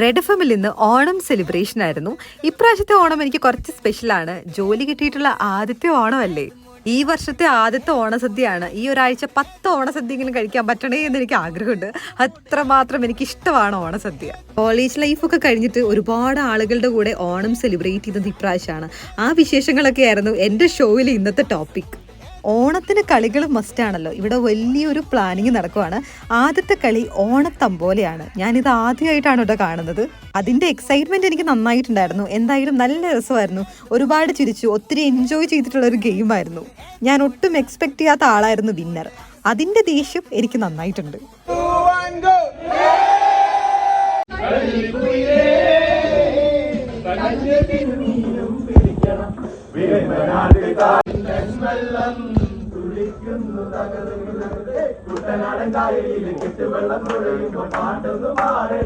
Red എഫ്എമ്മിൽ ഇന്ന് Onam celebration ആയിരുന്നു. ഇപ്രാവശ്യത്തെ ഓണം എനിക്ക് കുറച്ച് സ്പെഷ്യലാണ്. ജോലി കിട്ടിയിട്ടുള്ള ആദ്യത്തെ ഓണമല്ലേ. ഈ വർഷത്തെ ആദ്യത്തെ ഓണസദ്യയാണ്. ഈ ഒരാഴ്ച 10 ഓണസദ്യ ഇങ്ങനെ കഴിക്കാൻ പറ്റണേ എന്ന് എനിക്ക് ആഗ്രഹമുണ്ട്. അത്രമാത്രം എനിക്ക് ഇഷ്ടമാണ് ഓണസദ്യ. കോളേജ് ലൈഫൊക്കെ കഴിഞ്ഞിട്ട് ഒരുപാട് ആളുകളുടെ കൂടെ ഓണം സെലിബ്രേറ്റ് ചെയ്തത് ഇപ്രാവശ്യമാണ്. ആ വിശേഷങ്ങളൊക്കെ ആയിരുന്നു എൻ്റെ ഷോയിൽ ഇന്നത്തെ ടോപ്പിക്. ഓണത്തിന് കളികൾ മസ്റ്റാണല്ലോ. ഇവിടെ വലിയൊരു പ്ലാനിങ് നടക്കുവാണ്. ആദ്യത്തെ കളി ഓണത്തമ്പോലെയാണ്. ഞാനിത് ആദ്യമായിട്ടാണ് ഇവിടെ കാണുന്നത്. അതിൻ്റെ എക്സൈറ്റ്മെൻറ്റ് എനിക്ക് നന്നായിട്ടുണ്ടായിരുന്നു. എന്തായാലും നല്ല രസമായിരുന്നു. ഒരുപാട് ചിരിച്ചു, ഒത്തിരി എൻജോയ് ചെയ്തിട്ടുള്ള ഒരു ഗെയിമായിരുന്നു. ഞാൻ ഒട്ടും എക്സ്പെക്ട് ചെയ്യാത്ത ആളായിരുന്നു വിന്നർ. അതിൻ്റെ ദേഷ്യം എനിക്ക് നന്നായിട്ടുണ്ട്. കുട്ടനാടൻ കായലിൽ കെട്ടുവെള്ളം തുഴയുമ്പോൾ പാട്ടൊന്നു പാടേ.